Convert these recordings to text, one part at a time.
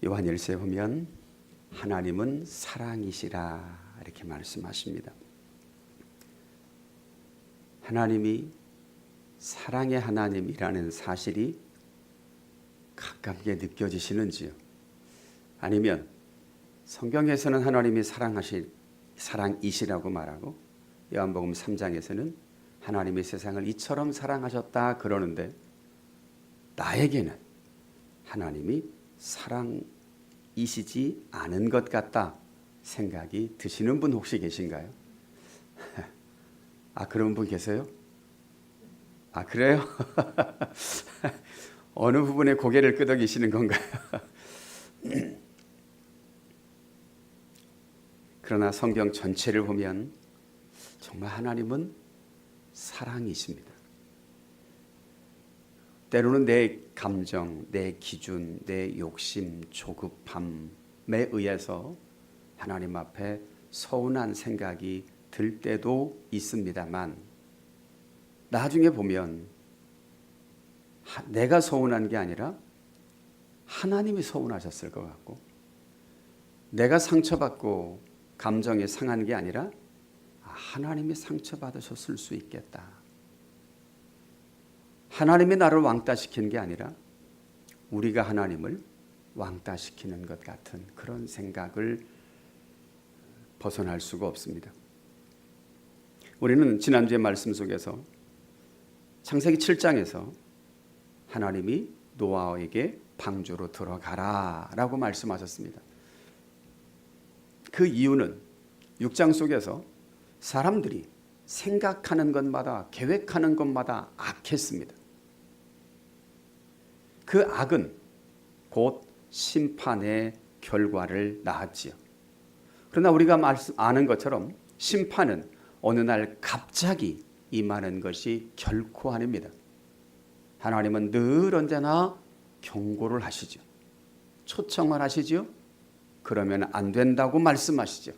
요한 1서에 보면 하나님은 사랑이시라 이렇게 말씀하십니다. 하나님이 사랑의 하나님이라는 사실이 가깝게 느껴지시는지요? 아니면 성경에서는 하나님이 사랑이시라고 말하고 요한복음 3장에서는 하나님이 세상을 이처럼 사랑하셨다 그러는데 나에게는 하나님이 사랑이시지 않은 것 같다 생각이 드시는 분 혹시 계신가요? 그런 분 계세요? 그래요? 어느 부분에 고개를 끄덕이시는 건가요? 그러나 성경 전체를 보면 정말 하나님은 사랑이십니다. 때로는 내 감정, 내 기준, 내 욕심, 조급함에 의해서 하나님 앞에 서운한 생각이 들 때도 있습니다만 나중에 보면 내가 서운한 게 아니라 하나님이 서운하셨을 것 같고 내가 상처받고 감정이 상한 게 아니라 하나님이 상처받으셨을 수 있겠다. 하나님이 나를 왕따시키는 게 아니라 우리가 하나님을 왕따시키는 것 같은 그런 생각을 벗어날 수가 없습니다. 우리는 지난주의 말씀 속에서 창세기 7장에서 하나님이 노아에게 방주로 들어가라 라고 말씀하셨습니다. 그 이유는 6장 속에서 사람들이 생각하는 것마다 계획하는 것마다 악했습니다. 그 악은 곧 심판의 결과를 낳았지요. 그러나 우리가 아는 것처럼 심판은 어느 날 갑자기 임하는 것이 결코 아닙니다. 하나님은 늘 언제나 경고를 하시죠. 초청을 하시죠. 그러면 안 된다고 말씀하시죠.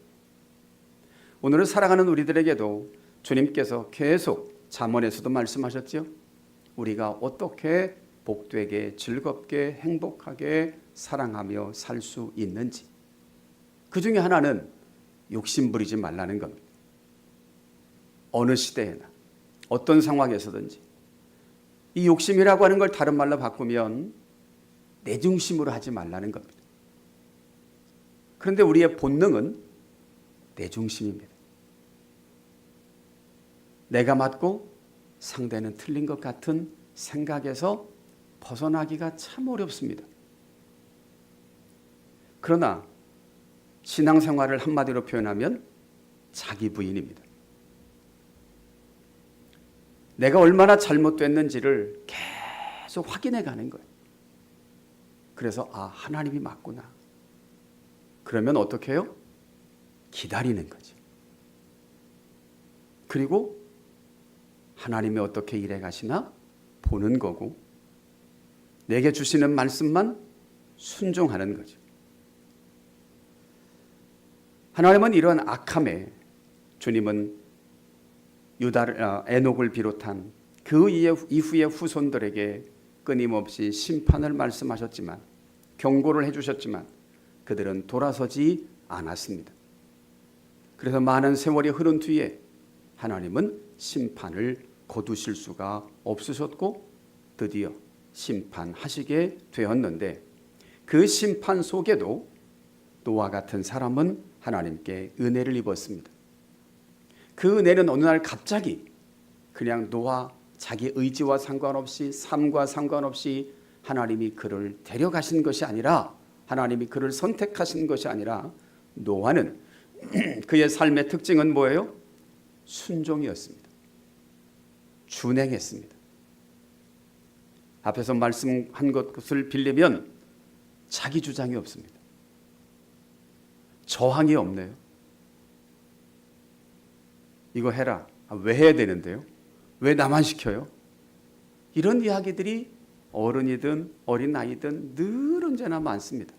오늘을 살아가는 우리들에게도 주님께서 계속 잠언에서도 말씀하셨죠. 우리가 어떻게 복되게 즐겁게 행복하게 사랑하며 살 수 있는지. 그 중에 하나는 욕심 부리지 말라는 겁니다. 어느 시대에나 어떤 상황에서든지 이 욕심이라고 하는 걸 다른 말로 바꾸면 내 중심으로 하지 말라는 겁니다. 그런데 우리의 본능은 내 중심입니다. 내가 맞고 상대는 틀린 것 같은 생각에서 벗어나기가 참 어렵습니다. 그러나 신앙생활을 한마디로 표현하면 자기 부인입니다. 내가 얼마나 잘못됐는지를 계속 확인해 가는 거예요. 그래서 하나님이 맞구나. 그러면 어떻게 해요? 기다리는 거죠. 그리고 하나님이 어떻게 일해 가시나 보는 거고 내게 주시는 말씀만 순종하는 거죠. 하나님은 이러한 악함에 주님은 에녹을 비롯한 그 이후의 후손들에게 끊임없이 심판을 말씀하셨지만 경고를 해주셨지만 그들은 돌아서지 않았습니다. 그래서 많은 세월이 흐른 뒤에 하나님은 심판을 거두실 수가 없으셨고 드디어 심판하시게 되었는데 그 심판 속에도 노아 같은 사람은 하나님께 은혜를 입었습니다. 그 은혜는 어느 날 갑자기 그냥 노아 자기 의지와 상관없이 삶과 상관없이 하나님이 그를 데려가신 것이 아니라 하나님이 그를 선택하신 것이 아니라 노아는 그의 삶의 특징은 뭐예요? 순종이었습니다. 준행했습니다. 앞에서 말씀한 것을 빌리면 자기 주장이 없습니다. 저항이 없네요. 이거 해라. 왜 해야 되는데요? 왜 나만 시켜요? 이런 이야기들이 어른이든 어린아이든 늘 언제나 많습니다.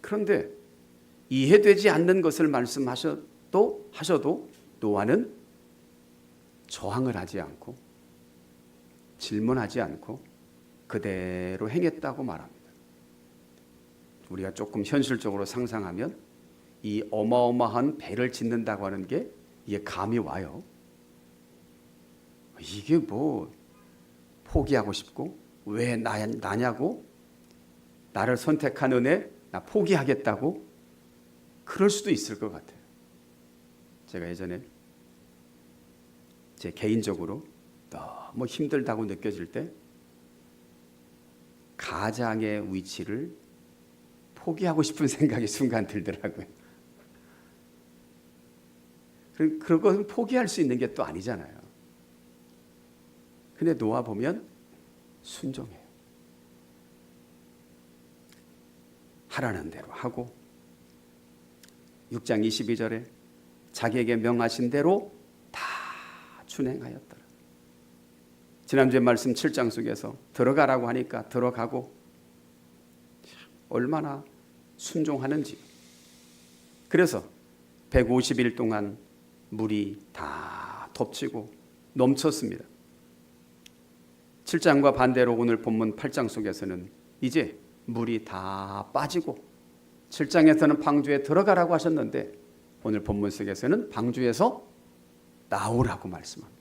그런데 이해되지 않는 것을 말씀하셔도 노아는 저항을 하지 않고 질문하지 않고 그대로 행했다고 말합니다. 우리가 조금 현실적으로 상상하면 이 어마어마한 배를 짓는다고 하는 게 이게 감이 와요. 이게 뭐 포기하고 싶고 왜 나냐고, 나를 선택한 은혜 나 포기하겠다고, 그럴 수도 있을 것 같아요. 제가 예전에 제 개인적으로 너무 힘들다고 느껴질 때 가장의 위치를 포기하고 싶은 생각이 순간 들더라고요. 그것은 포기할 수 있는 게 또 아니잖아요. 근데 놓아보면 순종해요. 하라는 대로 하고 6장 22절에 자기에게 명하신 대로 다 준행하였더라. 지난주에 말씀 7장 속에서 들어가라고 하니까 들어가고 얼마나 순종하는지. 그래서 150일 동안 물이 다 덮치고 넘쳤습니다. 7장과 반대로 오늘 본문 8장 속에서는 이제 물이 다 빠지고 7장에서는 방주에 들어가라고 하셨는데 오늘 본문 속에서는 방주에서 나오라고 말씀합니다.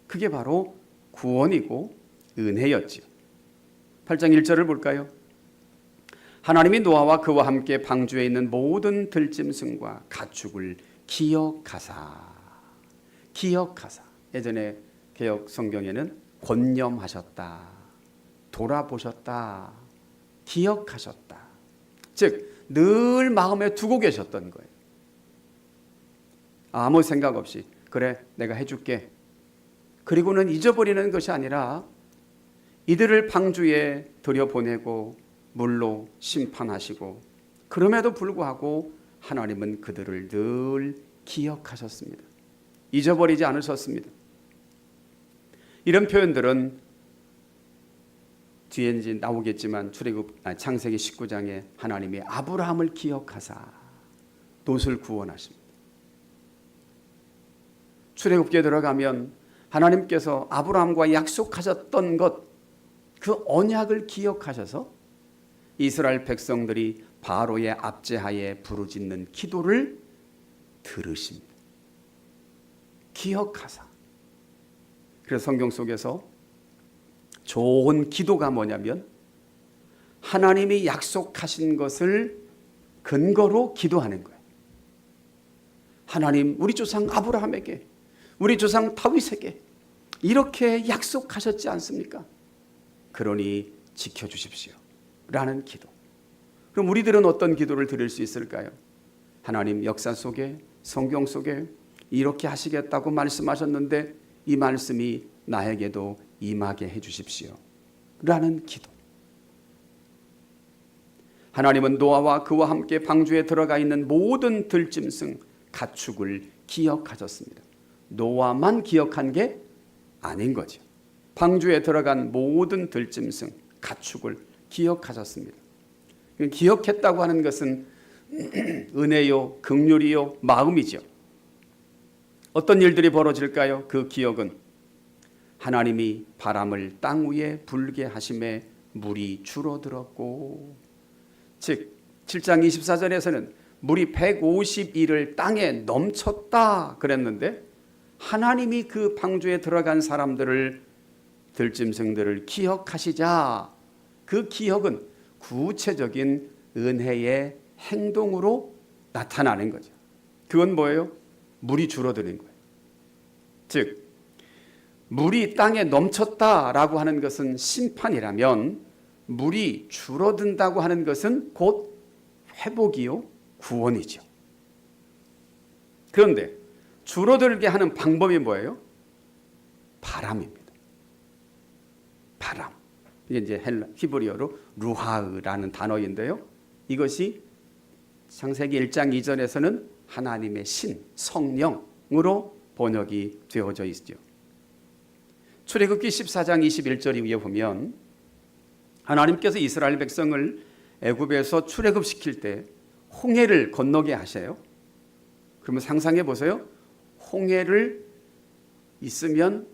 그게 바로 구원이고 은혜였지요. 8장 1절을 볼까요? 하나님이 노아와 그와 함께 방주에 있는 모든 들짐승과 가축을 기억하사. 예전에 개역 성경에는 권념하셨다, 돌아보셨다, 기억하셨다. 즉 늘 마음에 두고 계셨던 거예요. 아무 생각 없이 그래 내가 해줄게, 그리고는 잊어버리는 것이 아니라 이들을 방주에 들여보내고 물로 심판하시고, 그럼에도 불구하고 하나님은 그들을 늘 기억하셨습니다. 잊어버리지 않으셨습니다. 이런 표현들은 뒤에 이제 나오겠지만 창세기 19장에 하나님이 아브라함을 기억하사 롯을 구원하십니다. 출애굽기에 들어가면 하나님께서 아브라함과 약속하셨던 것, 그 언약을 기억하셔서 이스라엘 백성들이 바로의 압제하에 부르짖는 기도를 들으십니다. 기억하사. 그래서 성경 속에서 좋은 기도가 뭐냐면 하나님이 약속하신 것을 근거로 기도하는 거예요. 하나님, 우리 조상 아브라함에게, 우리 조상 다윗에게 이렇게 약속하셨지 않습니까? 그러니 지켜주십시오 라는 기도. 그럼 우리들은 어떤 기도를 드릴 수 있을까요? 하나님, 역사 속에, 성경 속에 이렇게 하시겠다고 말씀하셨는데 이 말씀이 나에게도 임하게 해주십시오 라는 기도. 하나님은 노아와 그와 함께 방주에 들어가 있는 모든 들짐승, 가축을 기억하셨습니다. 노아만 기억한 게 아닌 거죠. 방주에 들어간 모든 들짐승, 가축을 기억하셨습니다. 기억했다고 하는 것은 은혜요, 긍휼이요, 마음이죠. 어떤 일들이 벌어질까요? 그 기억은 하나님이 바람을 땅 위에 불게 하심에 물이 줄어들었고, 즉 7장 24절에서는 물이 150일을 땅에 넘쳤다 그랬는데 하나님이 그 방주에 들어간 사람들을, 들짐승들을 기억하시자 그 기억은 구체적인 은혜의 행동으로 나타나는 거죠. 그건 뭐예요? 물이 줄어드는 거예요. 즉 물이 땅에 넘쳤다라고 하는 것은 심판이라면 물이 줄어든다고 하는 것은 곧 회복이요, 구원이죠. 그런데 줄어들게 하는 방법이 뭐예요? 바람입니다. 바람. 이게 이제 히브리어로 루하으라는 단어인데요. 이것이 창세기 1장 2절에서는 하나님의 신, 성령으로 번역이 되어져 있죠. 출애굽기 14장 21절 이후에 보면 하나님께서 이스라엘 백성을 애굽에서 출애굽시킬 때 홍해를 건너게 하셔요. 그러면 상상해 보세요. 홍해를 있으면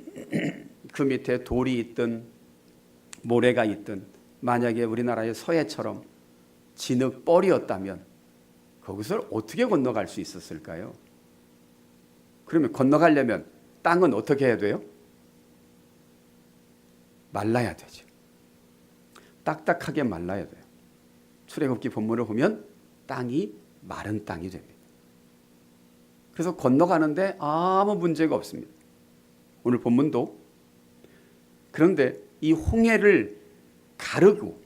그 밑에 돌이 있든 모래가 있든, 만약에 우리나라의 서해처럼 진흙벌이었다면 거기서 어떻게 건너갈 수 있었을까요? 그러면 건너가려면 땅은 어떻게 해야 돼요? 말라야 되죠. 딱딱하게 말라야 돼요. 출애굽기 본문을 보면 땅이 마른 땅이 됩니다. 그래서 건너가는데 아무 문제가 없습니다. 오늘 본문도. 그런데 이 홍해를 가르고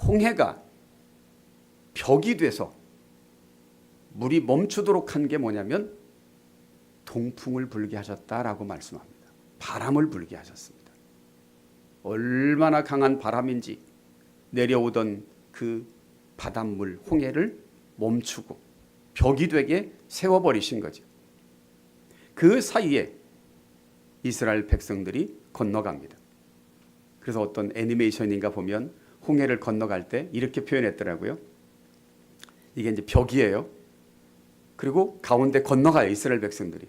홍해가 벽이 돼서 물이 멈추도록 한 게 뭐냐면 동풍을 불게 하셨다라고 말씀합니다. 바람을 불게 하셨습니다. 얼마나 강한 바람인지 내려오던 그 바닷물 홍해를 멈추고 벽이 되게 세워버리신 거죠. 그 사이에 이스라엘 백성들이 건너갑니다. 그래서 어떤 애니메이션인가 보면 홍해를 건너갈 때 이렇게 표현했더라고요. 이게 이제 벽이에요. 그리고 가운데 건너가요, 이스라엘 백성들이.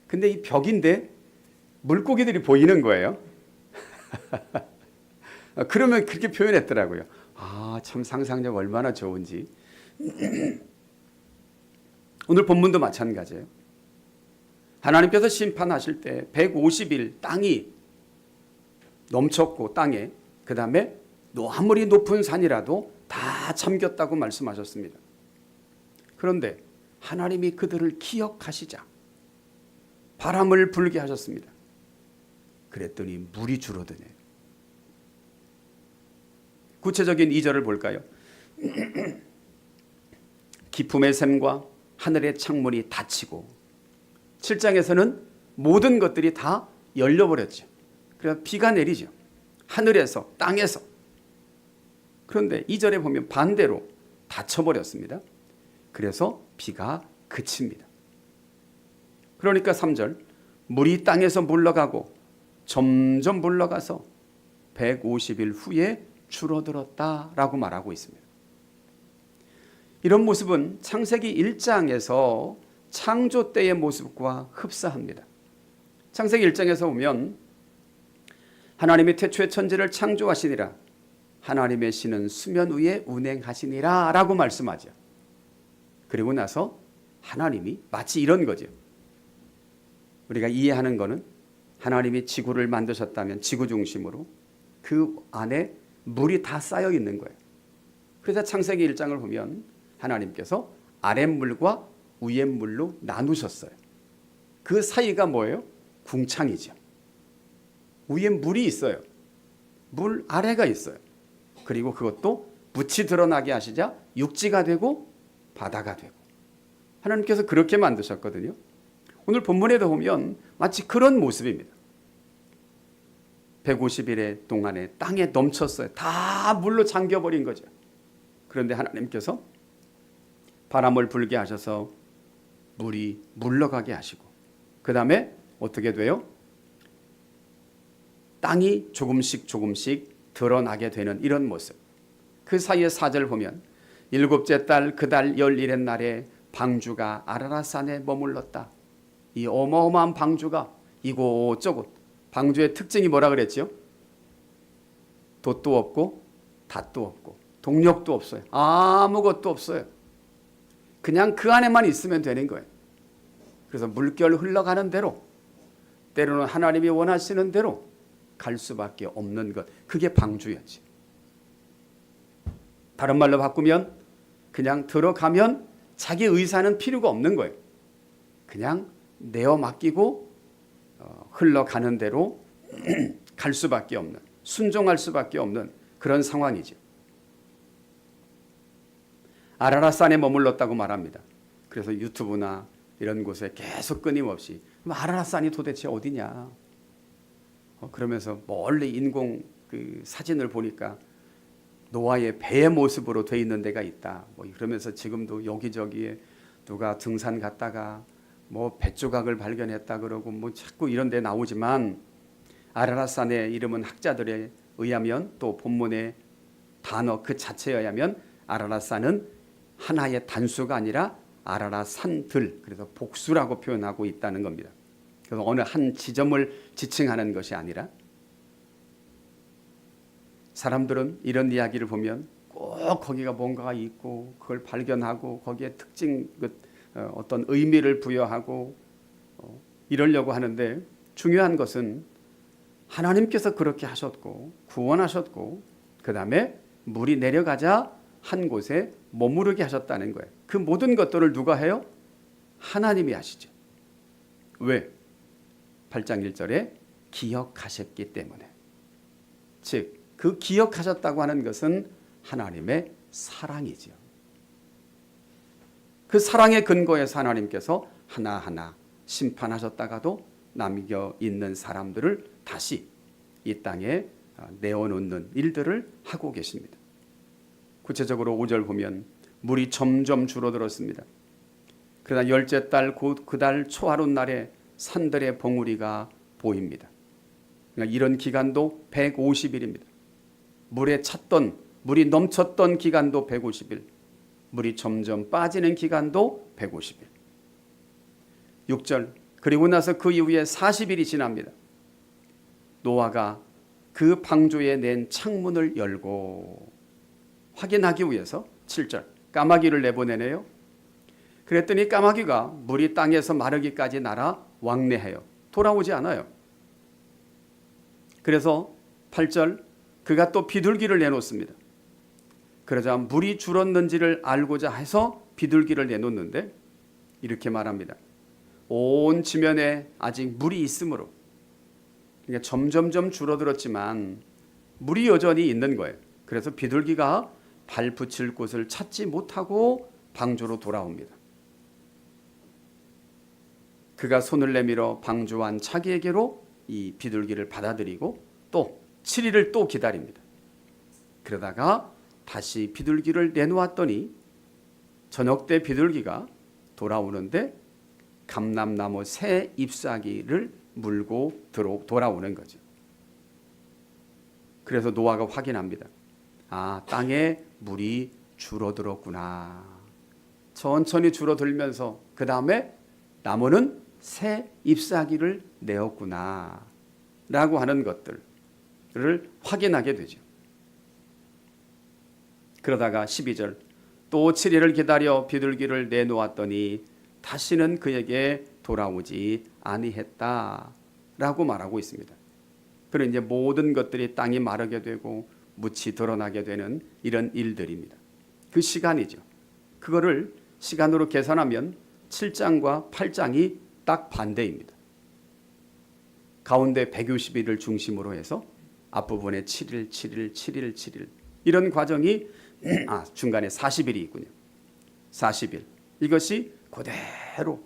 근데 이 벽인데 물고기들이 보이는 거예요. 그러면 그렇게 표현했더라고요. 아, 참 상상력 얼마나 좋은지. 오늘 본문도 마찬가지예요. 하나님께서 심판하실 때 150일 땅이 넘쳤고 땅에, 그 다음에 아무리 높은 산이라도 다 잠겼다고 말씀하셨습니다. 그런데 하나님이 그들을 기억하시자 바람을 불게 하셨습니다. 그랬더니 물이 줄어드네요. 구체적인 2절을 볼까요? 기품의 샘과 하늘의 창문이 닫히고 7장에서는 모든 것들이 다 열려버렸죠. 그래서 비가 내리죠. 하늘에서 땅에서. 그런데 2절에 보면 반대로 닫혀버렸습니다. 그래서 비가 그칩니다. 그러니까 3절 물이 땅에서 물러가고 점점 물러가서 150일 후에 줄어들었다라고 말하고 있습니다. 이런 모습은 창세기 1장에서 창조 때의 모습과 흡사합니다. 창세기 1장에서 보면 하나님이 태초에 천지를 창조하시니라 하나님의 신은 수면 위에 운행하시니라 라고 말씀하죠. 그리고 나서 하나님이 마치 이런 거죠. 우리가 이해하는 거는 하나님이 지구를 만드셨다면 지구 중심으로 그 안에 물이 다 쌓여 있는 거예요. 그래서 창세기 1장을 보면 하나님께서 아랫물과 위에물로 나누셨어요. 그 사이가 뭐예요? 궁창이죠. 위에 물이 있어요. 물 아래가 있어요. 그리고 그것도 붓이 드러나게 하시자 육지가 되고 바다가 되고 하나님께서 그렇게 만드셨거든요. 오늘 본문에도 보면 마치 그런 모습입니다. 150일의 동안에 땅에 넘쳤어요. 다 물로 잠겨버린 거죠. 그런데 하나님께서 바람을 불게 하셔서 물이 물러가게 하시고 그 다음에 어떻게 돼요? 땅이 조금씩 드러나게 되는 이런 모습. 그 사이에 4절 보면 일곱째 달 그 달 11의 날에 방주가 아라랏산에 머물렀다. 이 어마어마한 방주가 이곳저곳. 방주의 특징이 뭐라 그랬죠? 돛도 없고 닷도 없고 동력도 없어요. 아무것도 없어요. 그냥 그 안에만 있으면 되는 거예요. 그래서 물결 흘러가는 대로 때로는 하나님이 원하시는 대로 갈 수밖에 없는 것. 그게 방주였지. 다른 말로 바꾸면 그냥 들어가면 자기 의사는 필요가 없는 거예요. 그냥 내어 맡기고 흘러가는 대로 갈 수밖에 없는, 순종할 수밖에 없는 그런 상황이죠. 아라랏산에 머물렀다고 말합니다. 그래서 유튜브나 이런 곳에 계속 끊임없이 아라랏산이 도대체 어디냐 그러면서 멀리 인공 그 사진을 보니까 노아의 배의 모습으로 돼 있는 데가 있다. 그러면서 지금도 여기저기에 누가 등산 갔다가 배 조각을 발견했다 그러고 자꾸 이런 데 나오지만 아라랏산의 이름은 학자들에 의하면 또 본문의 단어 그 자체에 의하면 아라랏산은 하나의 단수가 아니라 아라랏산들, 그래서 복수라고 표현하고 있다는 겁니다. 그래서 어느 한 지점을 지칭하는 것이 아니라 사람들은 이런 이야기를 보면 꼭 꼭 거기가 뭔가가 있고 그걸 발견하고 거기에 특징 어떤 의미를 부여하고 이러려고 하는데, 중요한 것은 하나님께서 그렇게 하셨고 구원하셨고 그 다음에 물이 내려가자 한 곳에 머무르게 하셨다는 거예요. 그 모든 것들을 누가 해요? 하나님이 하시죠. 왜? 8장 1절에 기억하셨기 때문에. 즉 그 기억하셨다고 하는 것은 하나님의 사랑이죠. 그 사랑의 근거에서 하나님께서 하나하나 심판하셨다가도 남겨 있는 사람들을 다시 이 땅에 내어놓는 일들을 하고 계십니다. 구체적으로 5절 보면 물이 점점 줄어들었습니다. 그러나 열째 달 곧 그 달 초하룻 날에 산들의 봉우리가 보입니다. 그러니까 이런 기간도 150일입니다. 물이 넘쳤던 기간도 150일, 물이 점점 빠지는 기간도 150일. 6절, 그리고 나서 그 이후에 40일이 지납니다. 노아가 그 방주에 낸 창문을 열고 확인하기 위해서 7절, 까마귀를 내보내네요. 그랬더니 까마귀가 물이 땅에서 마르기까지 날아 왕래해요. 돌아오지 않아요. 그래서 8절, 그가 또 비둘기를 내놓습니다. 그러자 물이 줄었는지를 알고자 해서 비둘기를 내놓는데 이렇게 말합니다. 온 지면에 아직 물이 있으므로, 그러니까 점점점 줄어들었지만 물이 여전히 있는 거예요. 그래서 비둘기가 발 붙일 곳을 찾지 못하고 방주로 돌아옵니다. 그가 손을 내밀어 방주 안 자기에게로 이 비둘기를 받아들이고 또 7일을 또 기다립니다. 그러다가 다시 비둘기를 내놓았더니 저녁 때 비둘기가 돌아오는데 감람나무 새 잎사귀를 물고 돌아오는 거죠. 그래서 노아가 확인합니다. 아, 땅에 물이 줄어들었구나. 천천히 줄어들면서 그 다음에 나무는 새 잎사귀를 내었구나 라고 하는 것들을 확인하게 되죠. 그러다가 12절, 또 7일을 기다려 비둘기를 내놓았더니 다시는 그에게 돌아오지 아니했다라고 말하고 있습니다. 그런 이제 모든 것들이 땅이 마르게 되고 묻이 드러나게 되는 이런 일들입니다. 그 시간이죠. 그거를 시간으로 계산하면 7장과 8장이 딱 반대입니다. 가운데 150일을 중심으로 해서 앞부분에 7일, 7일, 7일, 7일 이런 과정이 중간에 40일이 있군요. 40일. 이것이 그대로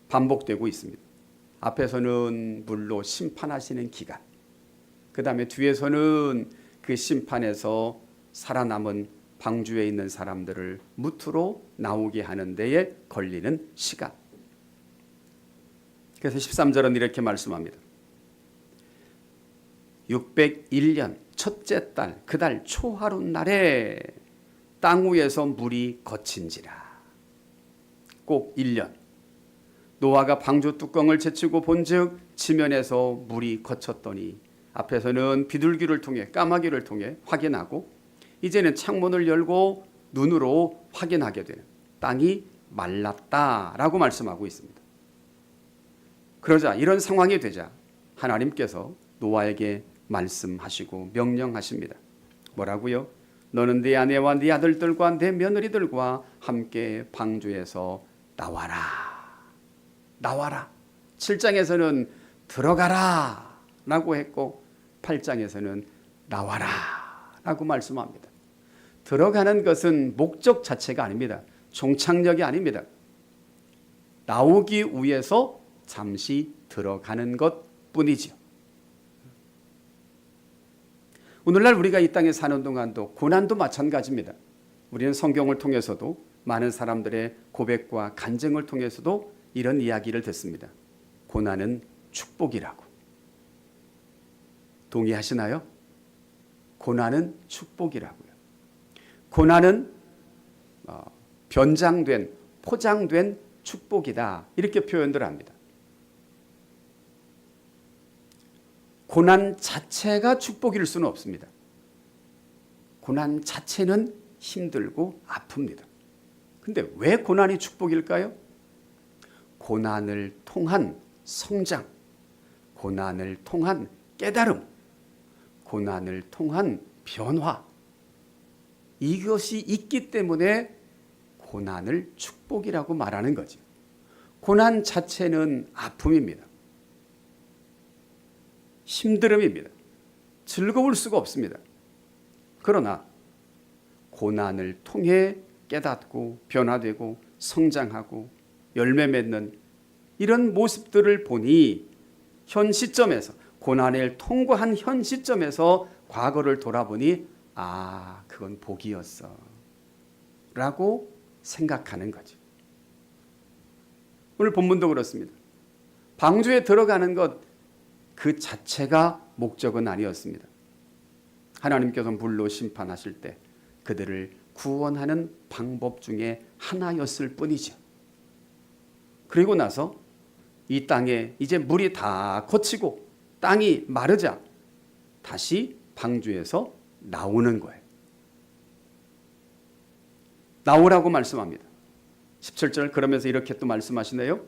반복되고 있습니다. 앞에서는 물로 심판하시는 기간, 그 다음에 뒤에서는 그 심판에서 살아남은 방주에 있는 사람들을 무트로 나오게 하는 데에 걸리는 시간. 그래서 13절은 이렇게 말씀합니다. 601년 첫째 달 그 달 초하룻 날에 땅 위에서 물이 거친지라. 꼭 1년. 노아가 방주 뚜껑을 제치고 본즉 지면에서 물이 거쳤더니 앞에서는 비둘기를 통해 까마귀를 통해 확인하고 이제는 창문을 열고 눈으로 확인하게 되는 땅이 말랐다라고 말씀하고 있습니다. 그러자 이런 상황이 되자 하나님께서 노아에게 말씀하시고 명령하십니다. 뭐라고요? 너는 네 아내와 네 아들들과 네 며느리들과 함께 방주에서 나와라. 나와라. 7장에서는 들어가라 라고 했고 8장에서는 나와라 라고 말씀합니다. 들어가는 것은 목적 자체가 아닙니다. 종착역이 아닙니다. 나오기 위해서 잠시 들어가는 것뿐이죠. 오늘날 우리가 이 땅에 사는 동안도 고난도 마찬가지입니다. 우리는 성경을 통해서도 많은 사람들의 고백과 간증을 통해서도 이런 이야기를 듣습니다. 고난은 축복이라고. 동의하시나요? 고난은 축복이라고요. 고난은 변장된, 포장된 축복이다. 이렇게 표현들 합니다. 고난 자체가 축복일 수는 없습니다. 고난 자체는 힘들고 아픕니다. 근데 왜 고난이 축복일까요? 고난을 통한 성장, 고난을 통한 깨달음, 고난을 통한 변화, 이것이 있기 때문에 고난을 축복이라고 말하는 거죠. 고난 자체는 아픔입니다. 힘듦입니다. 즐거울 수가 없습니다. 그러나 고난을 통해 깨닫고 변화되고 성장하고 열매 맺는 이런 모습들을 보니 현 시점에서, 고난을 통과한 현 시점에서 과거를 돌아보니 그건 복이었어 라고 생각하는 거죠. 오늘 본문도 그렇습니다. 방주에 들어가는 것 그 자체가 목적은 아니었습니다. 하나님께서 물로 심판하실 때 그들을 구원하는 방법 중에 하나였을 뿐이죠. 그리고 나서 이 땅에 이제 물이 다 거치고 땅이 마르자 다시 방주에서 나오는 거예요. 나오라고 말씀합니다. 17절 그러면서 이렇게 또 말씀하시네요.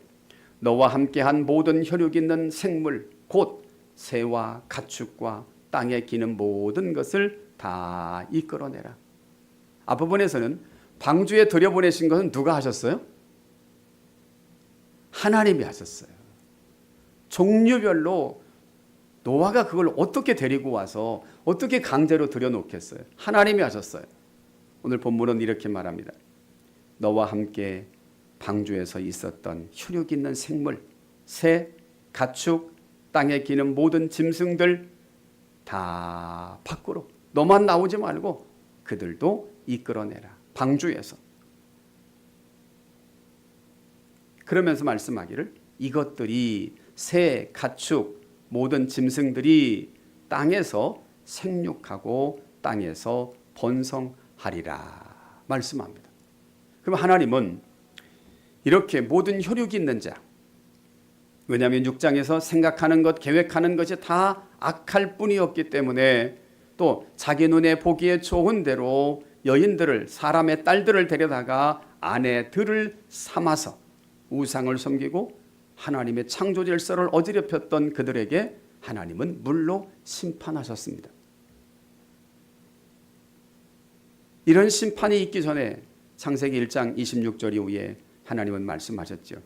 너와 함께한 모든 혈육 있는 생물 곧 새와 가축과 땅에 기는 모든 것을 다 이끌어내라. 앞부분에서는 방주에 들여보내신 것은 누가 하셨어요? 하나님이 하셨어요. 종류별로 노아가 그걸 어떻게 데리고 와서 어떻게 강제로 들여놓겠어요? 하나님이 하셨어요. 오늘 본문은 이렇게 말합니다. 너와 함께 방주에서 있었던 혈육 있는 생물, 새, 가축, 땅에 기는 모든 짐승들 다 밖으로, 너만 나오지 말고 그들도 이끌어내라. 방주에서. 그러면서 말씀하기를 이것들이 새, 가축, 모든 짐승들이 땅에서 생육하고 땅에서 번성하리라 말씀합니다. 그럼 하나님은 이렇게 모든 혈육이 있는 자, 왜냐하면 6장에서 생각하는 것, 계획하는 것이 다 악할 뿐이었기 때문에 또 자기 눈에 보기에 좋은 대로 여인들을, 사람의 딸들을 데려다가 아내들을 삼아서 우상을 섬기고 하나님의 창조 질서를 어지럽혔던 그들에게 하나님은 물로 심판하셨습니다. 이런 심판이 있기 전에 창세기 1장 26절 이후에 하나님은 말씀하셨죠.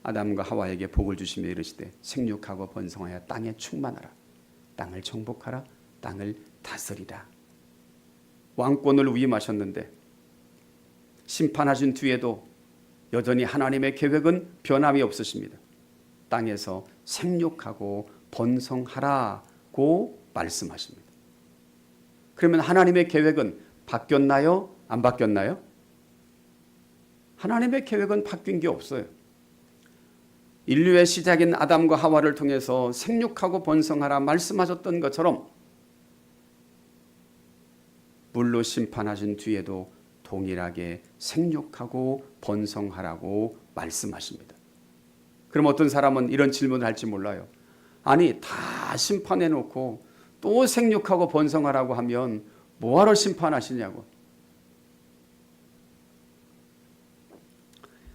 아담과 하와에게 복을 주시며 이르시되 생육하고 번성하여 땅에 충만하라. 땅을 정복하라. 땅을 다스리라. 왕권을 위임하셨는데 심판하신 뒤에도 여전히 하나님의 계획은 변함이 없으십니다. 땅에서 생육하고 번성하라고 말씀하십니다. 그러면 하나님의 계획은 바뀌었나요? 안 바뀌었나요? 하나님의 계획은 바뀐 게 없어요. 인류의 시작인 아담과 하와를 통해서 생육하고 번성하라 말씀하셨던 것처럼 물로 심판하신 뒤에도 동일하게 생육하고 번성하라고 말씀하십니다. 그럼 어떤 사람은 이런 질문을 할지 몰라요. 아니 다 심판해놓고 또 생육하고 번성하라고 하면 뭐하러 심판하시냐고.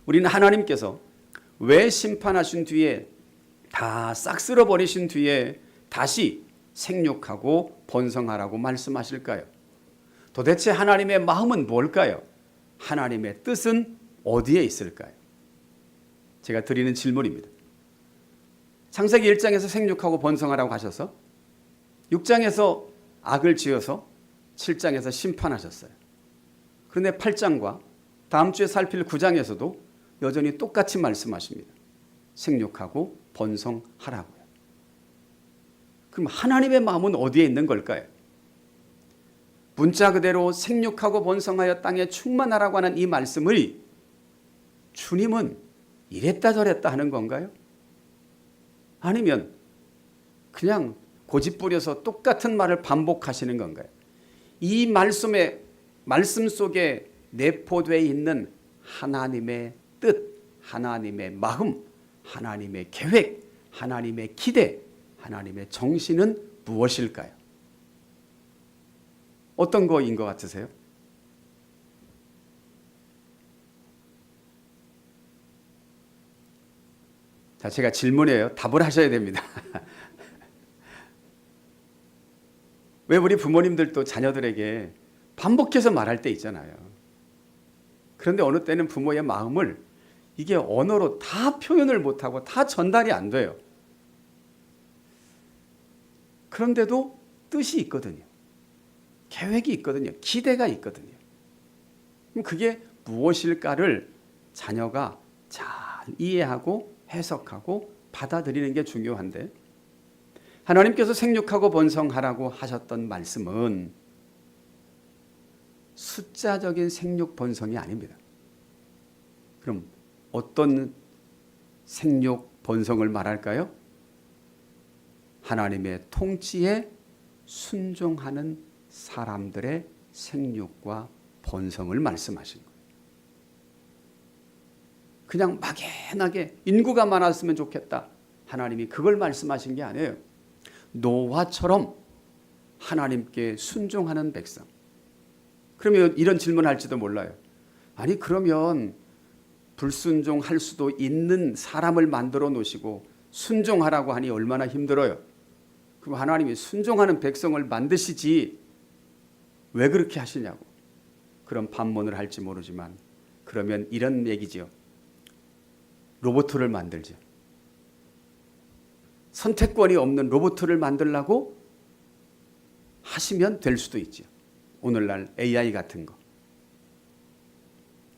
우리는 하나님께서 왜 심판하신 뒤에 다 싹 쓸어버리신 뒤에 다시 생육하고 번성하라고 말씀하실까요? 도대체 하나님의 마음은 뭘까요? 하나님의 뜻은 어디에 있을까요? 제가 드리는 질문입니다. 창세기 1장에서 생육하고 번성하라고 하셔서 6장에서 악을 지어서 7장에서 심판하셨어요. 그런데 8장과 다음 주에 살필 9장에서도 여전히 똑같이 말씀하십니다. 생육하고 번성하라고요. 그럼 하나님의 마음은 어디에 있는 걸까요? 문자 그대로 생육하고 번성하여 땅에 충만하라고 하는 이 말씀을 주님은 이랬다 저랬다 하는 건가요? 아니면 그냥 고집부려서 똑같은 말을 반복하시는 건가요? 이 말씀 속에 내포되어 있는 하나님의 뜻, 하나님의 마음, 하나님의 계획, 하나님의 기대, 하나님의 정신은 무엇일까요? 어떤 거인 것 같으세요? 자, 제가 질문해요. 답을 하셔야 됩니다. 왜 우리 부모님들도 자녀들에게 반복해서 말할 때 있잖아요. 그런데 어느 때는 부모의 마음을 이게 언어로 다 표현을 못하고 다 전달이 안 돼요. 그런데도 뜻이 있거든요. 계획이 있거든요. 기대가 있거든요. 그럼 그게 무엇일까를 자녀가 잘 이해하고 해석하고 받아들이는 게 중요한데, 하나님께서 생육하고 번성하라고 하셨던 말씀은 숫자적인 생육 번성이 아닙니다. 그럼 어떤 생육 번성을 말할까요? 하나님의 통치에 순종하는 사람들의 생육과 번성을 말씀하신 거예요. 그냥 막연하게 인구가 많았으면 좋겠다, 하나님이 그걸 말씀하신 게 아니에요. 노아처럼 하나님께 순종하는 백성. 그러면 이런 질문할지도 몰라요. 아니 그러면 불순종할 수도 있는 사람을 만들어 놓으시고 순종하라고 하니 얼마나 힘들어요. 그럼 하나님이 순종하는 백성을 만드시지 왜 그렇게 하시냐고 그런 반문을 할지 모르지만, 그러면 이런 얘기지요. 로봇을 만들죠. 선택권이 없는 로봇을 만들라고 하시면 될 수도 있죠. 오늘날 AI 같은 거.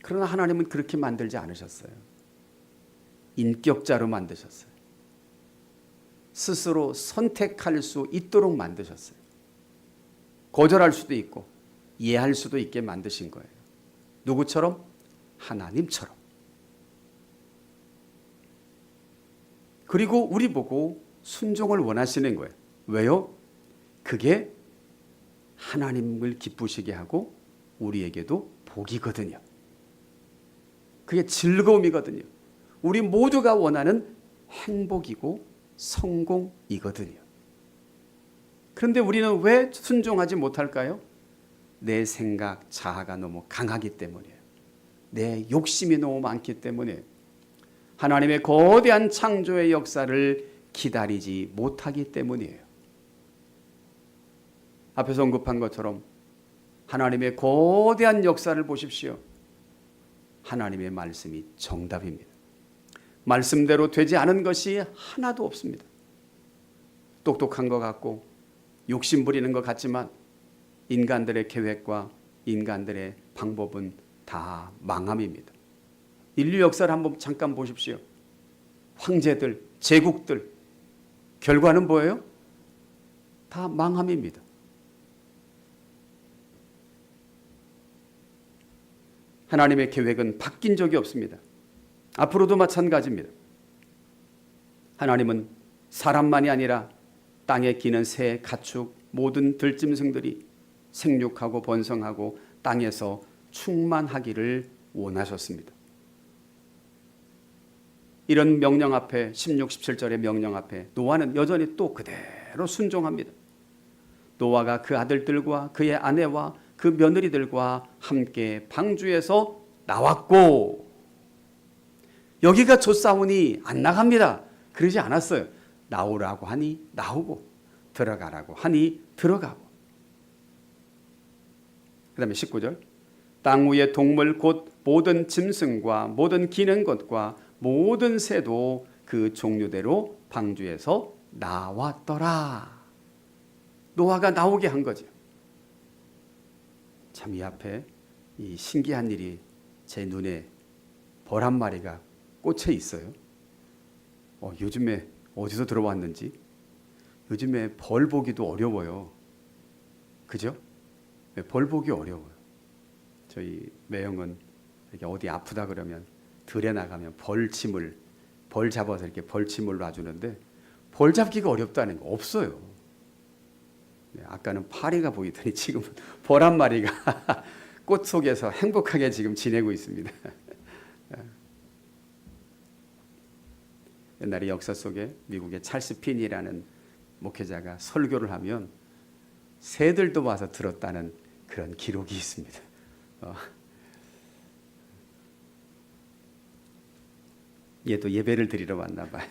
그러나 하나님은 그렇게 만들지 않으셨어요. 인격자로 만드셨어요. 스스로 선택할 수 있도록 만드셨어요. 거절할 수도 있고 이해할 수도 있게 만드신 거예요. 누구처럼? 하나님처럼. 그리고 우리 보고 순종을 원하시는 거예요. 왜요? 그게 하나님을 기쁘시게 하고 우리에게도 복이거든요. 그게 즐거움이거든요. 우리 모두가 원하는 행복이고 성공이거든요. 그런데 우리는 왜 순종하지 못할까요? 내 생각, 자아가 너무 강하기 때문이에요. 내 욕심이 너무 많기 때문에 하나님의 거대한 창조의 역사를 기다리지 못하기 때문이에요. 앞에서 언급한 것처럼 하나님의 거대한 역사를 보십시오. 하나님의 말씀이 정답입니다. 말씀대로 되지 않은 것이 하나도 없습니다. 똑똑한 것 같고 욕심 부리는 것 같지만 인간들의 계획과 인간들의 방법은 다 망함입니다. 인류 역사를 한번 잠깐 보십시오. 황제들, 제국들, 결과는 뭐예요? 다 망함입니다. 하나님의 계획은 바뀐 적이 없습니다. 앞으로도 마찬가지입니다. 하나님은 사람만이 아니라 땅에 기는 새, 가축, 모든 들짐승들이 생육하고 번성하고 땅에서 충만하기를 원하셨습니다. 이런 명령 앞에 16, 17절의 명령 앞에 노아는 여전히 또 그대로 순종합니다. 노아가 그 아들들과 그의 아내와 그 며느리들과 함께 방주에서 나왔고, 여기가 좋사오니 안 나갑니다. 그러지 않았어요. 나오라고 하니 나오고 들어가라고 하니 들어가고. 그 다음에 19절, 땅 위의 동물 곧 모든 짐승과 모든 기는 것과 모든 새도 그 종류대로 방주에서 나왔더라. 노아가 나오게 한 거죠. 참 이 앞에 이 신기한 일이 제 눈에 벌 한 마리가 꽂혀 있어요. 요즘에 어디서 들어왔는지 요즘에 벌 보기도 어려워요. 그죠? 벌 보기 어려워요. 저희 매형은 이렇게 어디 아프다 그러면 들에 나가면 벌 잡아서 이렇게 벌침을 놔주는데 벌 잡기가 어렵다는 거 없어요. 아까는 파리가 보이더니 지금 벌 한 마리가 꽃 속에서 행복하게 지금 지내고 있습니다. 옛날에 역사 속에 미국의 찰스 핀이라는 목회자가 설교를 하면 새들도 와서 들었다는 그런 기록이 있습니다. 얘도 예배를 드리러 왔나 봐요.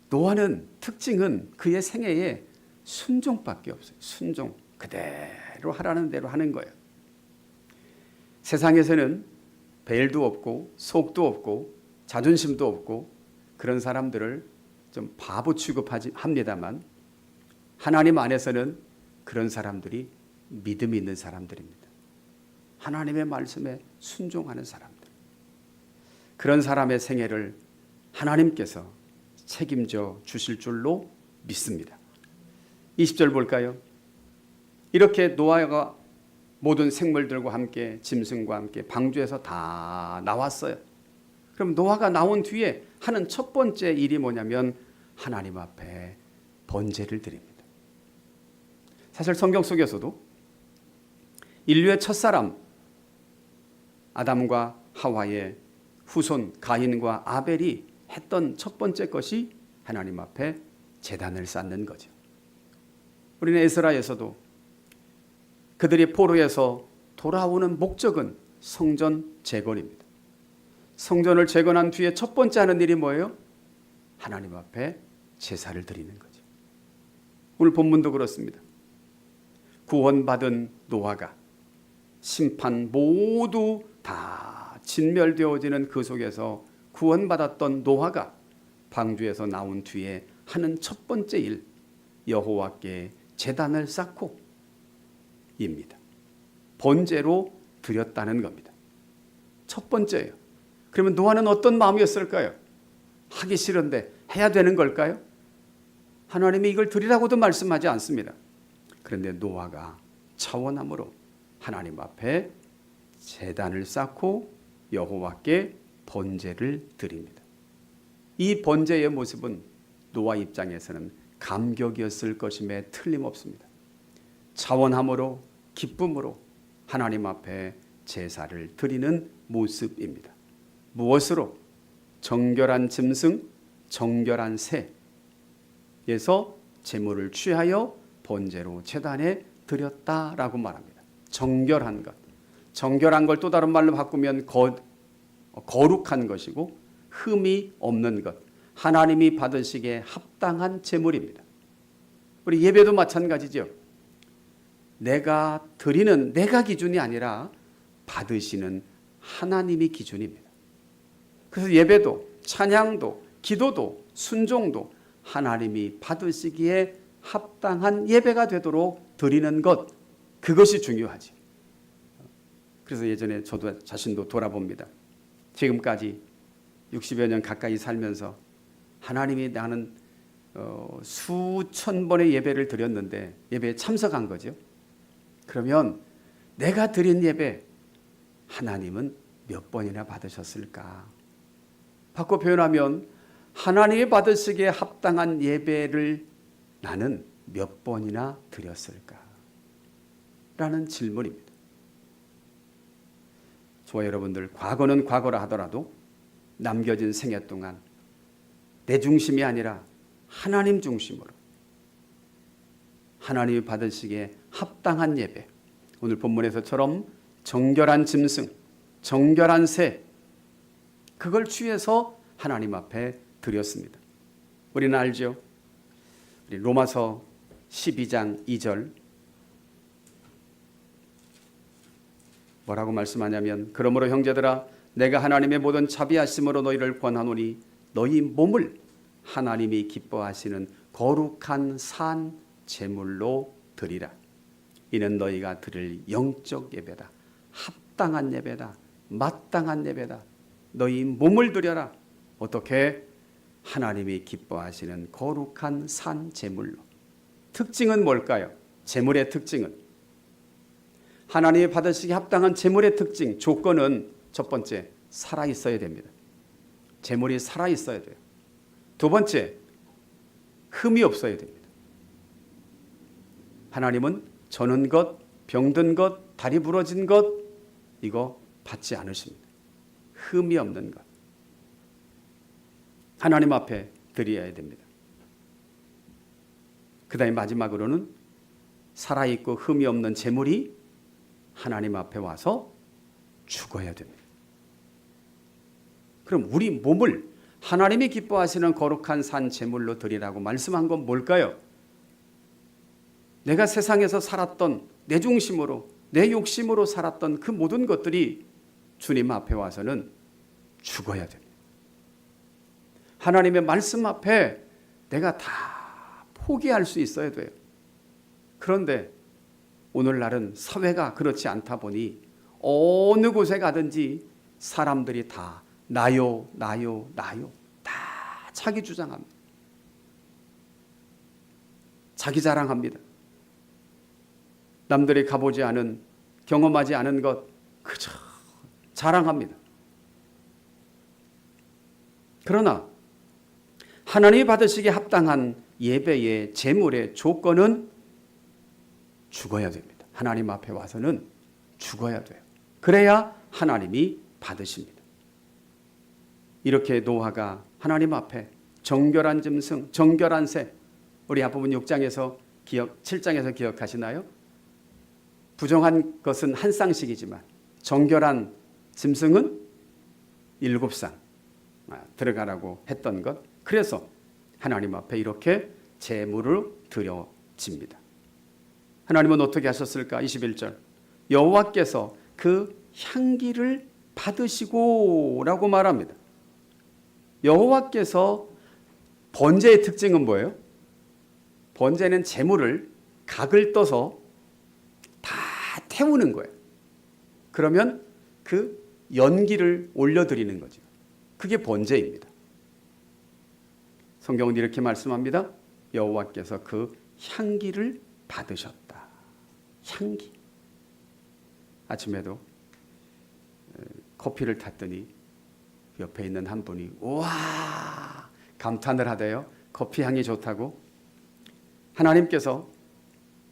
노아는 특징은 그의 생애에 순종밖에 없어요. 순종. 그대로 하라는 대로 하는 거예요. 세상에서는 벨도 없고 속도 없고 자존심도 없고 그런 사람들을 좀 바보 취급합니다만 하나님 안에서는 그런 사람들이 믿음이 있는 사람들입니다. 하나님의 말씀에 순종하는 사람들. 그런 사람의 생애를 하나님께서 책임져 주실 줄로 믿습니다. 20절 볼까요? 이렇게 노아가 모든 생물들과 함께 짐승과 함께 방주에서 다 나왔어요. 그럼 노아가 나온 뒤에 하는 첫 번째 일이 뭐냐면 하나님 앞에 번제를 드립니다. 사실 성경 속에서도 인류의 첫사람 아담과 하와의 후손 가인과 아벨이 했던 첫 번째 것이 하나님 앞에 제단을 쌓는 거죠. 우리는 에스라에서도 그들이 포로에서 돌아오는 목적은 성전 재건입니다. 성전을 재건한 뒤에 첫 번째 하는 일이 뭐예요? 하나님 앞에 제사를 드리는 거죠. 오늘 본문도 그렇습니다. 구원받은 노아가 심판 모두 다 진멸되어지는 그 속에서 구원받았던 노아가 방주에서 나온 뒤에 하는 첫 번째 일, 여호와께 제단을 쌓고 입니다. 번제로 드렸다는 겁니다. 첫 번째예요. 그러면 노아는 어떤 마음이었을까요? 하기 싫은데 해야 되는 걸까요? 하나님이 이걸 드리라고도 말씀하지 않습니다. 그런데 노아가 차원함으로 하나님 앞에 제단을 쌓고 여호와께 번제를 드립니다. 이 번제의 모습은 노아 입장에서는 감격이었을 것임에 틀림없습니다. 차원함으로 기쁨으로 하나님 앞에 제사를 드리는 모습입니다. 무엇으로? 정결한 짐승, 정결한 새에서 제물을 취하여 번제로 제단에 드렸다라고 말합니다. 정결한 것. 정결한 걸 또 다른 말로 바꾸면 거룩한 것이고 흠이 없는 것. 하나님이 받으시기에 합당한 제물입니다. 우리 예배도 마찬가지죠. 내가 드리는 내가 기준이 아니라 받으시는 하나님이 기준입니다. 그래서 예배도 찬양도 기도도 순종도 하나님이 받으시기에 합당한 예배가 되도록 드리는 것, 그것이 중요하지. 그래서 예전에 저도 자신도 돌아봅니다. 지금까지 60여 년 가까이 살면서 하나님이 나는 수천 번의 예배를 드렸는데 예배에 참석한 거죠. 그러면 내가 드린 예배 하나님은 몇 번이나 받으셨을까? 바꿔 표현하면 하나님이 받으시기에 합당한 예배를 나는 몇 번이나 드렸을까? 라는 질문입니다. 저와 여러분들 과거는 과거라 하더라도 남겨진 생애 동안 내 중심이 아니라 하나님 중심으로 하나님이 받으시기에 합당한 예배, 오늘 본문에서처럼 정결한 짐승, 정결한 새, 그걸 취해서 하나님 앞에 드렸습니다. 우리는 알죠? 우리 로마서 12장 2절 뭐라고 말씀하냐면 그러므로 형제들아 내가 하나님의 모든 자비하심으로 너희를 권하노니 너희 몸을 하나님이 기뻐하시는 거룩한 산 제물로 드리라. 이는 너희가 드릴 영적 예배다. 합당한 예배다. 마땅한 예배다. 너희 몸을 드려라. 어떻게? 하나님이 기뻐하시는 거룩한 산 제물로. 특징은 뭘까요? 제물의 특징은 하나님이 받으시기 합당한 제물의 특징, 조건은 첫 번째, 살아있어야 됩니다. 제물이 살아있어야 돼요. 두 번째, 흠이 없어야 됩니다. 하나님은 저는 것, 병든 것, 다리 부러진 것 이거 받지 않으십니다. 흠이 없는 것. 하나님 앞에 드려야 됩니다. 그 다음에 마지막으로는 살아있고 흠이 없는 재물이 하나님 앞에 와서 죽어야 됩니다. 그럼 우리 몸을 하나님이 기뻐하시는 거룩한 산 제물로 드리라고 말씀한 건 뭘까요? 내가 세상에서 살았던 내 중심으로 내 욕심으로 살았던 그 모든 것들이 주님 앞에 와서는 죽어야 됩니다. 하나님의 말씀 앞에 내가 다 포기할 수 있어야 돼요. 그런데 오늘날은 사회가 그렇지 않다 보니 어느 곳에 가든지 사람들이 다 나요, 나요, 나요. 다 자기 주장합니다. 자기 자랑합니다. 남들이 가보지 않은, 경험하지 않은 것 그저 자랑합니다. 그러나 하나님이 받으시기에 합당한 예배의 제물의 조건은 죽어야 됩니다. 하나님 앞에 와서는 죽어야 돼요. 그래야 하나님이 받으십니다. 이렇게 노아가 하나님 앞에 정결한 짐승, 정결한 새, 우리 앞부분 6장에서 7장에서 기억하시나요? 부정한 것은 한 쌍씩이지만 정결한 짐승은 7쌍 들어가라고 했던 것. 그래서 하나님 앞에 이렇게 제물을 드려집니다. 하나님은 어떻게 하셨을까? 21절 여호와께서 그 향기를 받으시고 라고 말합니다. 여호와께서 번제의 특징은 뭐예요? 번제는 제물을 각을 떠서 다 태우는 거예요. 그러면 그 연기를 올려드리는 거죠. 그게 번제입니다. 성경은 이렇게 말씀합니다. 여호와께서 그 향기를 받으셨다. 향기. 아침에도 커피를 탔더니 옆에 있는 한 분이 우와 감탄을 하대요. 커피 향이 좋다고. 하나님께서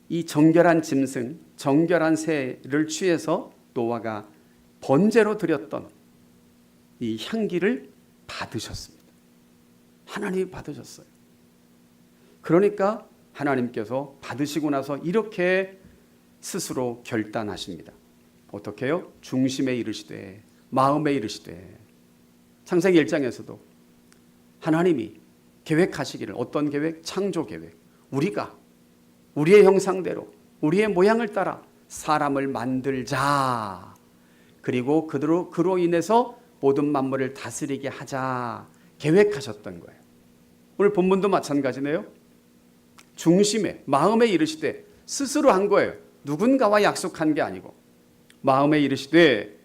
이 정결한 짐승, 정결한 새를 취해서 노아가 번제로 드렸던 이 향기를 받으셨습니다. 하나님이 받으셨어요. 그러니까 하나님께서 받으시고 나서 이렇게 스스로 결단하십니다. 어떻게 해요? 중심에 이르시되 마음에 이르시되. 창세기 1장에서도 하나님이 계획하시기를, 어떤 계획? 창조 계획. 우리가 우리의 형상대로 우리의 모양을 따라 사람을 만들자. 그리고 그로 인해서 모든 만물을 다스리게 하자 계획하셨던 거예요. 오늘 본문도 마찬가지네요. 중심에 마음에 이르시되 스스로 한 거예요. 누군가와 약속한 게 아니고 마음에 이르시되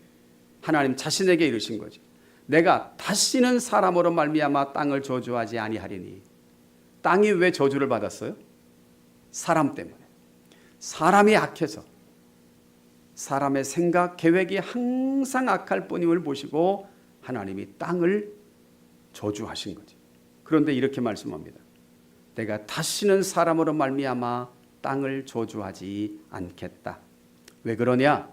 하나님 자신에게 이르신 거지. 내가 다시는 사람으로 말미암아 땅을 저주하지 아니하리니. 땅이 왜 저주를 받았어요? 사람 때문에. 사람이 악해서 사람의 생각, 계획이 항상 악할 뿐임을 보시고 하나님이 땅을 저주하신 거지. 그런데 이렇게 말씀합니다. 내가 다시는 사람으로 말미암아 땅을 저주하지 않겠다. 왜 그러냐?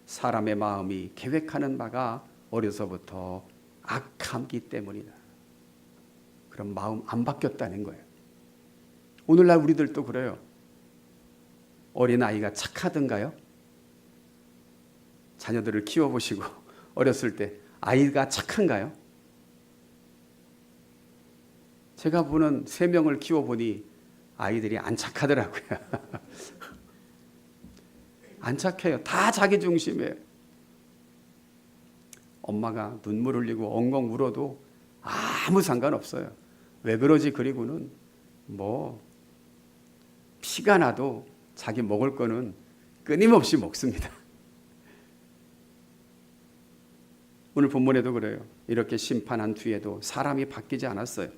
사람의 마음이 계획하는 바가 어려서부터 악하기 때문이다. 그럼 마음 안 바뀌었다는 거예요. 오늘날 우리들도 그래요. 어린아이가 착하던가요? 자녀들을 키워보시고 어렸을 때 아이가 착한가요? 제가 보는 3명을 키워보니 아이들이 안 착하더라고요. 안 착해요. 다 자기 중심이에요. 엄마가 눈물 흘리고 엉엉 울어도 아무 상관없어요. 왜 그러지? 그리고는 뭐 피가 나도 자기 먹을 거는 끊임없이 먹습니다. 오늘 본문에도 그래요. 이렇게 심판한 뒤에도 사람이 바뀌지 않았어요.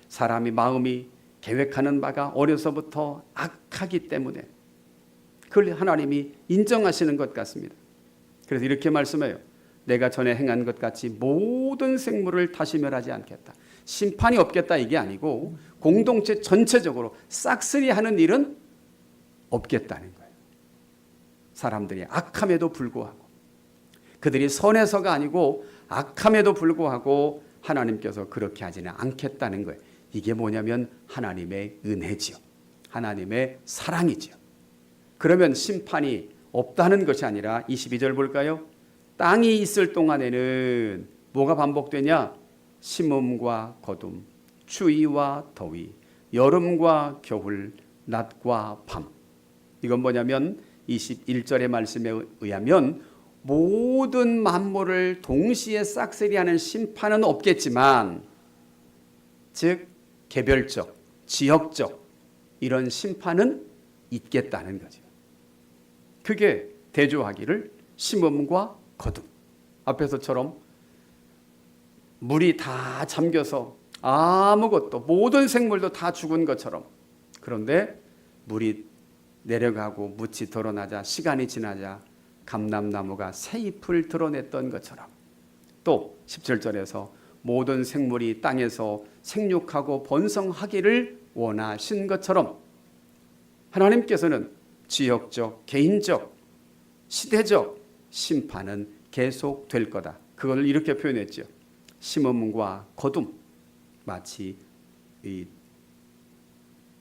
사람이 마음이 계획하는 바가 어려서부터 악하기 때문에 그걸 하나님이 인정하시는 것 같습니다. 그래서 이렇게 말씀해요. 내가 전에 행한 것 같이 모든 생물을 다시 멸하지 않겠다. 심판이 없겠다 이게 아니고 공동체 전체적으로 싹쓸이 하는 일은 없겠다는 거예요. 사람들이 악함에도 불구하고 그들이 선해서가 아니고 악함에도 불구하고 하나님께서 그렇게 하지는 않겠다는 거예요. 이게 뭐냐면 하나님의 은혜지요. 하나님의 사랑이지요. 그러면 심판이 없다는 것이 아니라 22절 볼까요? 땅이 있을 동안에는 뭐가 반복되냐? 심음과 거둠, 추위와 더위, 여름과 겨울, 낮과 밤. 이건 뭐냐면 21절의 말씀에 의하면 모든 만물을 동시에 싹쓸이하는 심판은 없겠지만, 즉 개별적, 지역적 이런 심판은 있겠다는 거죠. 그게 대조하기를 심음과 거둠. 앞에서처럼 물이 다 잠겨서 아무것도, 모든 생물도 다 죽은 것처럼, 그런데 물이 내려가고 묻이 드러나자, 시간이 지나자 감람나무가 새 잎을 드러냈던 것처럼, 또 17절에서 모든 생물이 땅에서 생육하고 번성하기를 원하신 것처럼 하나님께서는 지역적, 개인적, 시대적 심판은 계속될 거다. 그걸 이렇게 표현했죠. 심음과 거둠, 마치 이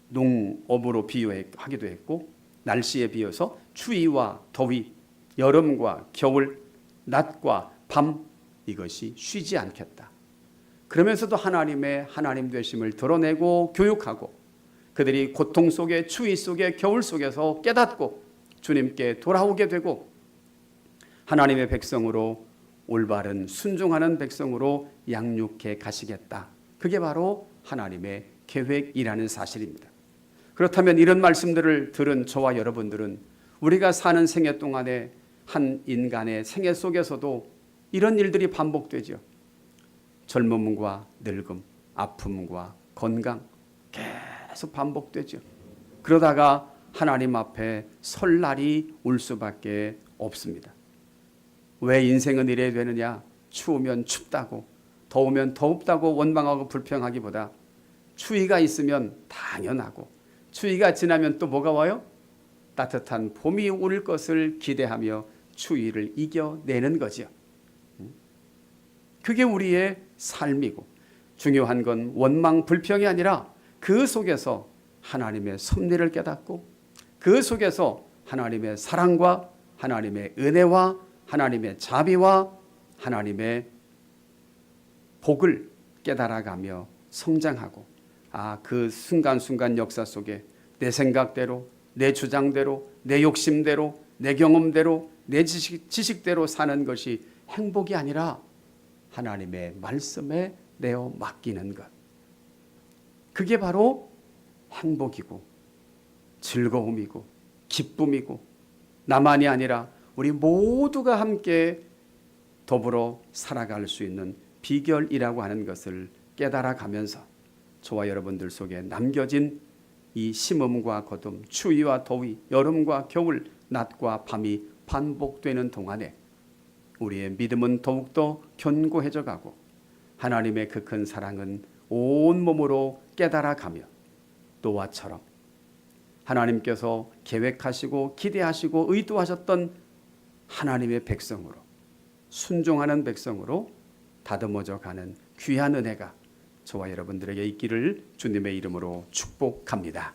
농업으로 비유하기도 했고, 날씨에 비유해서 추위와 더위, 여름과 겨울, 낮과 밤, 이것이 쉬지 않겠다. 그러면서도 하나님의 하나님 되심을 드러내고 교육하고, 그들이 고통 속에, 추위 속에, 겨울 속에서 깨닫고 주님께 돌아오게 되고 하나님의 백성으로, 올바른 순종하는 백성으로 양육해 가시겠다. 그게 바로 하나님의 계획이라는 사실입니다. 그렇다면 이런 말씀들을 들은 저와 여러분들은 우리가 사는 생애 동안에 한 인간의 생애 속에서도 이런 일들이 반복되죠. 젊음과 늙음, 아픔과 건강 계속 반복되죠. 그러다가 하나님 앞에 설 날이 올 수밖에 없습니다. 왜 인생은 이래야 되느냐? 추우면 춥다고, 더우면 덥다고 원망하고 불평하기보다 추위가 있으면 당연하고, 추위가 지나면 또 뭐가 와요? 따뜻한 봄이 올 것을 기대하며 추위를 이겨내는 거죠. 그게 우리의 삶이고, 중요한 건 원망 불평이 아니라 그 속에서 하나님의 섭리를 깨닫고, 그 속에서 하나님의 사랑과 하나님의 은혜와 하나님의 자비와 하나님의 복을 깨달아가며 성장하고, 그 순간순간 역사 속에 내 생각대로, 내 주장대로, 내 욕심대로, 내 경험대로, 내 지식대로 사는 것이 행복이 아니라 하나님의 말씀에 내어 맡기는 것. 그게 바로 행복이고 즐거움이고 기쁨이고, 나만이 아니라 우리 모두가 함께 더불어 살아갈 수 있는 비결이라고 하는 것을 깨달아가면서 저와 여러분들 속에 남겨진 이 심음과 거둠, 추위와 더위, 여름과 겨울, 낮과 밤이 반복되는 동안에 우리의 믿음은 더욱더 견고해져 가고, 하나님의 그 큰 사랑은 온몸으로 깨달아가며 노아처럼 하나님께서 계획하시고 기대하시고 의도하셨던 하나님의 백성으로, 순종하는 백성으로 다듬어져 가는 귀한 은혜가 저와 여러분들에게 있기를 주님의 이름으로 축복합니다.